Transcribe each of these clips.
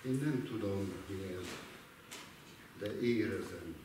Én nem tudom, mi ez, de érezem.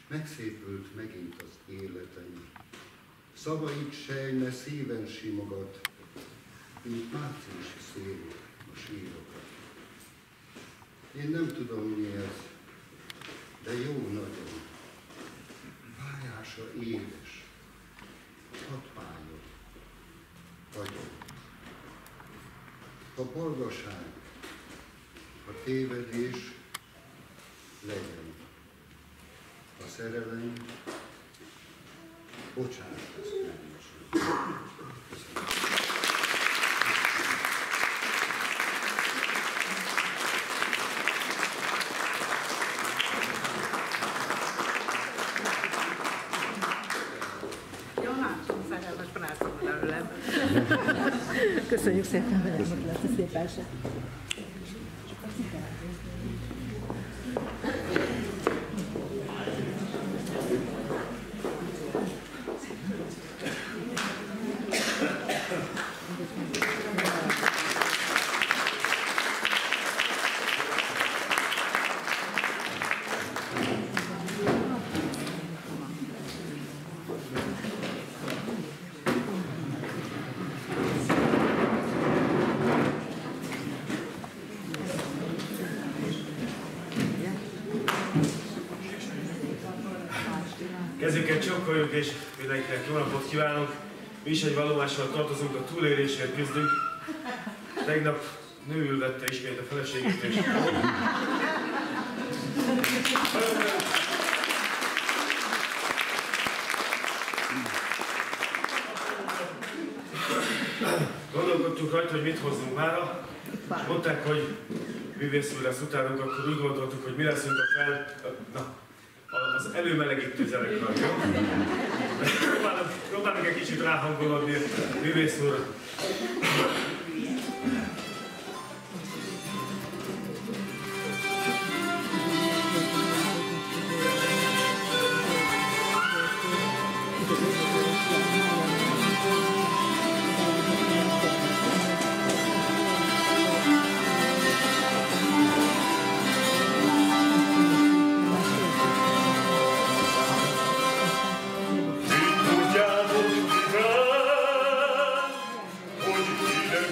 Megszépült megint az életem. Szavait sejne szíven simogat, mint márciusi szél a sírokat. Én nem tudom, mi ez, de jó nagyon. Pályása édes, hatpályon, vagyok. A bolgaság, a tévedés legyen. A szerelem, bocsánat, ezt nem Köszönjük szépen, hogy lesz a szép első. Kezüket csókoljuk és mindenkinek jó napot kívánok. Mi is egy vallomással tartozunk, a túlélésért küzdünk. Tegnap nőül vette ismét a feleségét és... Gondolkodtunk rajta, hogy mit hozzunk mára, és mondták, hogy művész úr lesz utánunk, akkor úgy gondoltuk, hogy mi leszünk az előmelegítő zenekar, jó? Próbálunk egy kicsit ráhangolódni a művész úr. Hogy ide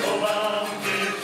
Tovább két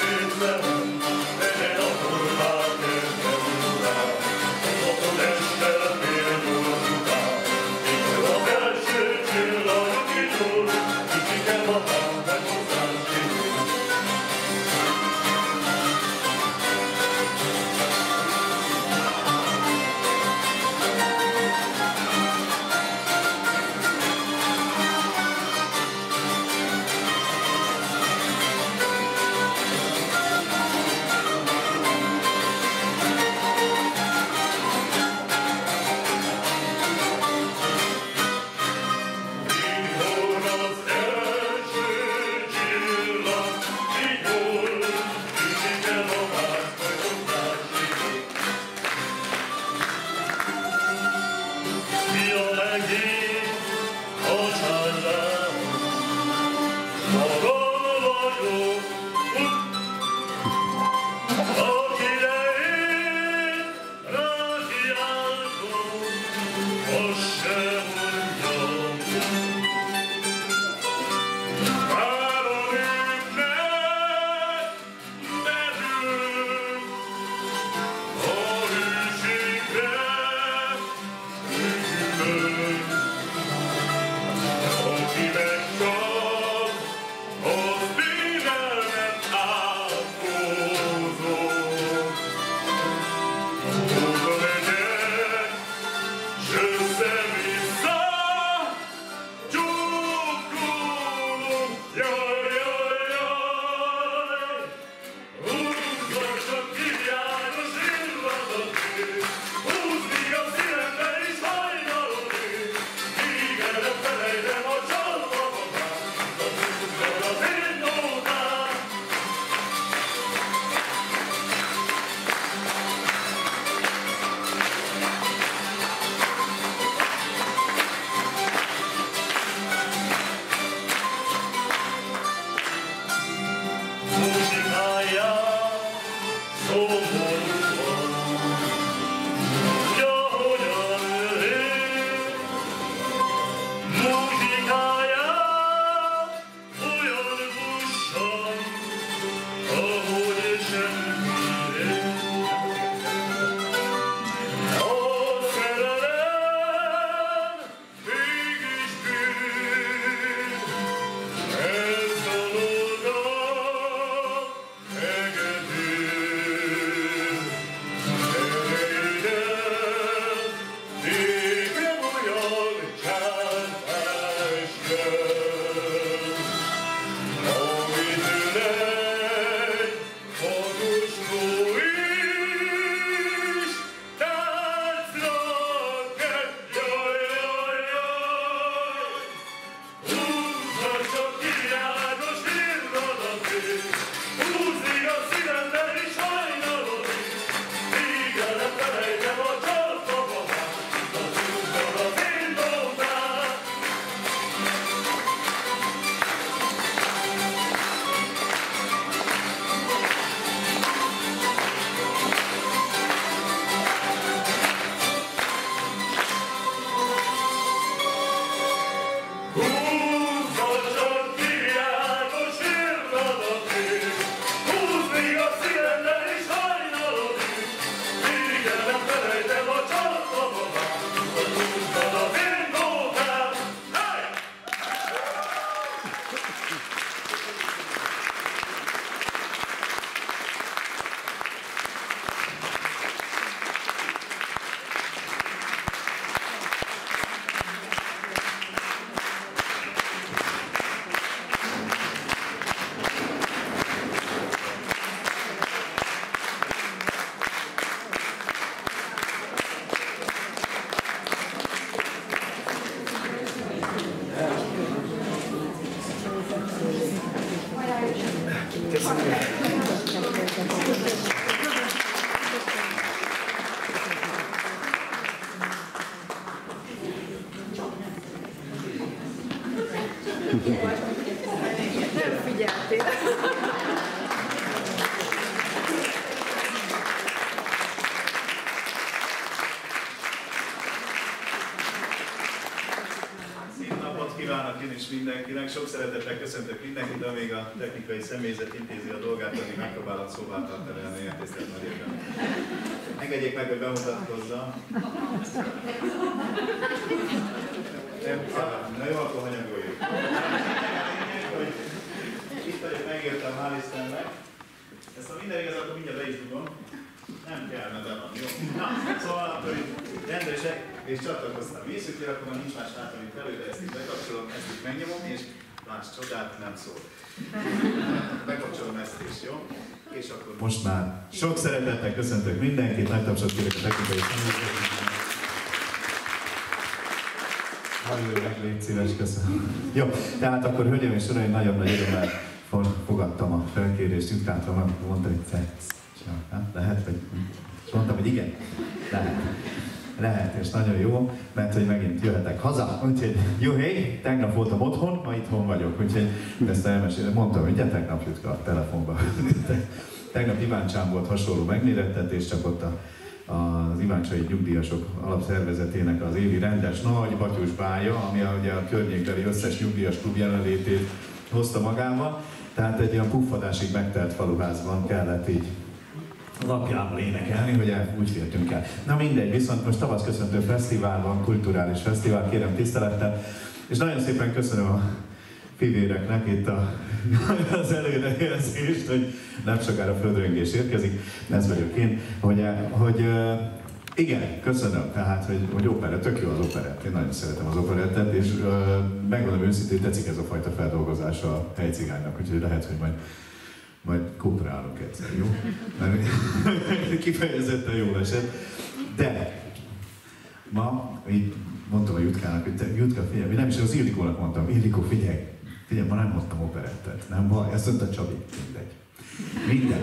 Nem figyeltél. Szép napot kívánok én is mindenkinek, sok szeretettel köszöntök mindenkit, amíg a technikai személyzet intézi a dolgát, addig megpróbálok szóval tartani a néhány tisztelt nagy érdem. Engedjék meg, hogy bemutatkozzam. Na jó, akkor hanyagoljuk. Itt vagyok, megértem, hál' Istennek. Ezt ha minden igaz, akkor mindjárt be is dugom. Nem kell, mert be van, jó? Na, szóval akkor rendesek, és csatlakoztam észükre, akkor már nincs más látom itt elő, de ezt itt bekapcsolom, ezt itt megnyomom, és láss csodát, nem szól. Bekapcsolom ezt is, jó? És akkor most már sok szeretettel köszöntök mindenkit, nagy tapsot kérek a technikai személyzetnek. Halljuk, légy szíves, köszönöm. Jó, tehát akkor hölgyeim és uraim, nagyon nagy örömmel fogadtam a felkérést, Jutkától, mondta, hogy lehet, vagy mondtam, hogy igen, lehet, és nagyon jó, mert hogy megint jöhetek haza, úgyhogy jó hely, tegnap voltam otthon, ma itthon vagyok, úgyhogy ezt elmesélem, mondtam, hogy tegnap Jutka a telefonba. Tegnap Iváncsán volt hasonló megmérettetés, csak ott az Iváncsai Nyugdíjasok Alapszervezetének az évi rendes nagy batyus bája, ami ugye a környékbeli összes nyugdíjas klub jelenlétét hozta magával, tehát egy olyan puffadásig megtelt faluházban kellett így az apjával énekelni, hogy úgy fértünk el. Na mindegy, viszont most tavaszköszöntő fesztivál van, kulturális fesztivál, kérem tisztelettel, és nagyon szépen köszönöm a fivéreknek itt az előrejelzést, hogy nem sokára földrengés érkezik, ez vagyok én, hogy igen, köszönöm, tehát, hogy opera, tök jó az operett, én nagyon szeretem az operettet, és megmondom őszintén, hogy tetszik ez a fajta feldolgozása a helycigánynak, úgyhogy lehet, hogy majd kooperálunk egyszer, jó? Mert kifejezetten jól esett. De ma így mondtam a Jutkának, hogy te, Jutka, figyelj, nem is az Ildikónak mondtam, Ildikó, figyelj, ma nem hoztam operettet, nem baj, ezt mondta Csabi, mindegy. Minden.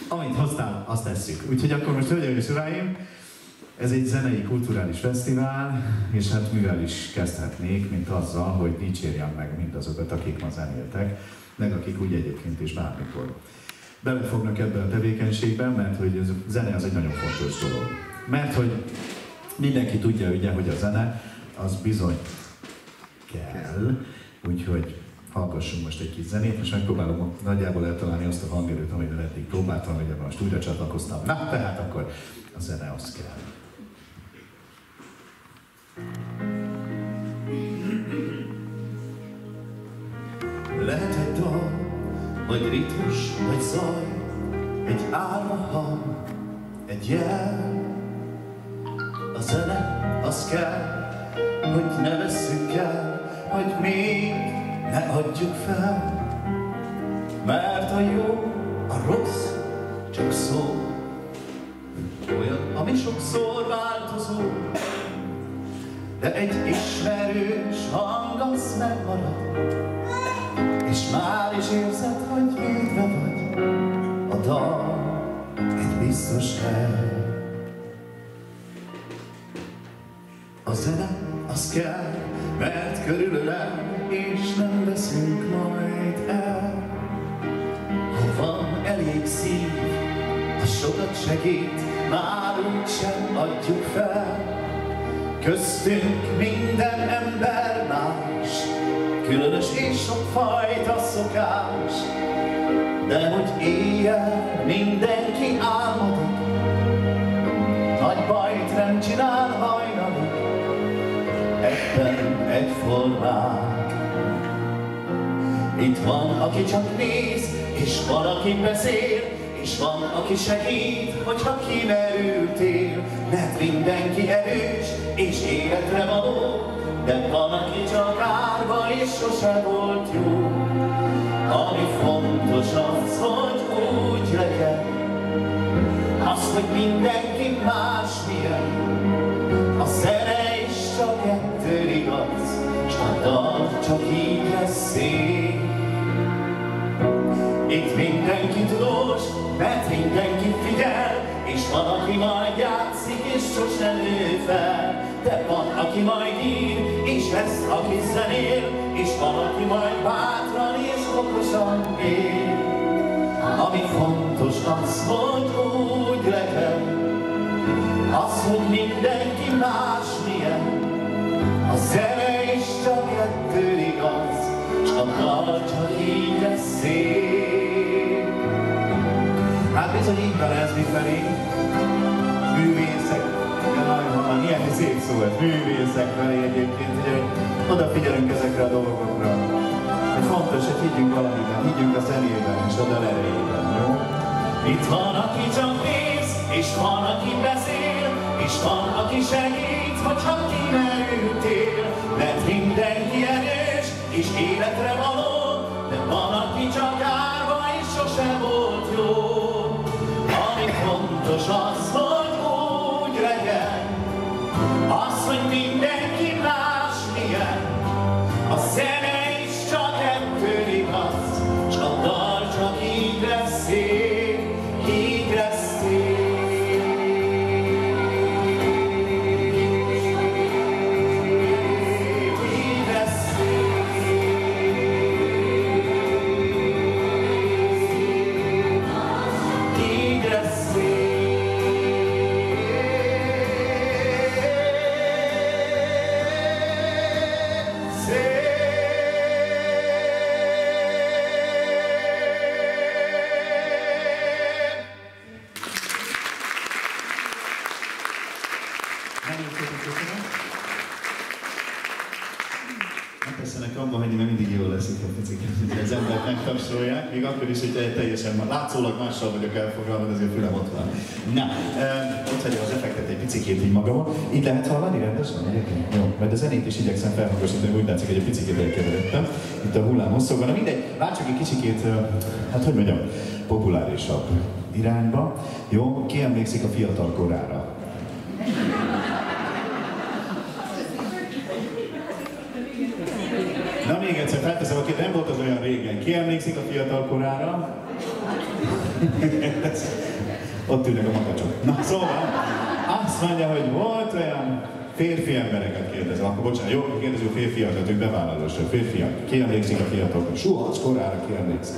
Amit hoztál, azt tesszük. Úgyhogy akkor most, hölgyeim és uraim, ez egy zenei kulturális fesztivál, és hát mivel is kezdhetnék, mint azzal, hogy dicsérjem meg mindazokat, akik ma zenéltek, meg akik úgy egyébként is bármikor belefognak ebbe a tevékenységben, mert hogy a zene az egy nagyon fontos dolog. Mert hogy mindenki tudja ugye, hogy a zene az bizony kell, úgyhogy hallgassunk most egy kis zenét, és megpróbálom nagyjából eltalálni azt a hangerőt, amivel eddig próbáltam, hogy most újra csatlakoztam. Na, tehát akkor a zene az kell. Lehet egy dal, vagy ritmus, vagy zaj, egy álmahang, egy jel. A zene az kell, hogy ne vesszük el, hogy még ne adjuk fel. Mert a jó, a rossz csak szó, olyan, ami sokszor változó, de egy ismerős hang az megmarad, és már is érzed, hogy védve vagy, a dal egy biztos hely. A zene az kell, mert körülölem, és nem veszünk majd el. Ha van elég szív, ha sokat segít, már úgysem adjuk fel. Köztünk minden ember más, különös és sokfajta szokás, de hogy éjjel mindenki álmodik, nagy bajt nem csinál hajnalig, ebben egyformák. Itt van, aki csak néz, és van, aki beszél, és van, aki segít, hogyha kimerültél. Mert mindenki erős, és életre való, de van, aki csak árva, és sose volt jó. Ami fontos az, hogy úgy legyen, az, hogy mindenki másmilyen. A zene is csak ettől igaz, s a dal csak így lesz szép. Itt mindenki tudós, mert mindenki figyel, és van, aki majd játszik, és sosem nő fel. De van, aki majd ír, és lesz, aki zenél, és van, aki majd bátran és okosan él. Ami fontos az, hogy úgy legyen, az, hogy mindenki másmilyen. A zene is csak ettől igaz, s a dal csak így lesz szép. Hát bizony így van ez mifelé, művészek, jaj, ilyen szép szó ez, művészek felé egyébként, ugye, odafigyelünk ezekre a dolgokra. Hogy fontos, hogy higgyünk valamiben, higgyünk a zenében és a dal erejében, jó? Itt van, aki csak néz, és van, aki beszél, és van, aki segít, hogyha kimerültél. Mert mindenki erős, és életre való, de van, aki csak árva, és sose volt jó. Ami fontos az, hogy úgy legyen, az, hogy mindenki másmilyen. A zene is csak ettől igaz, s a dal csak így lesz szép, így lesz szép. Az embert megtapsolják, még akkor is, hogy teljesen látszólag mással vagyok elfoglalva, de azért a fülem ott van. Na, ott hagyom az effektet egy picikét így magamon. Így lehet hallani rendesen? Jó, mert a zenét is igyekszem felhangosítani, úgy látszik, hogy egy picikét elkeveredtem. Itt a hullám hosszúban. Na mindegy, váltsuk egy kicsikét, hát hogy mondjam, populárisabb irányba. Jó, ki emlékszik a fiatal korára? Na még egyszer felteszem, aki nem volt az olyan régen. Ki emlékszik a fiatal korára? Ott ülnek a makacsok. Na szóval, azt mondja, hogy volt olyan férfi embereket kérdezem. Akkor bocsánat, jó, kérdezzük férfiakat, ők bevállalósak. Férfiak, ki emlékszik a fiatal korára? Suhac korára ki emlékszik.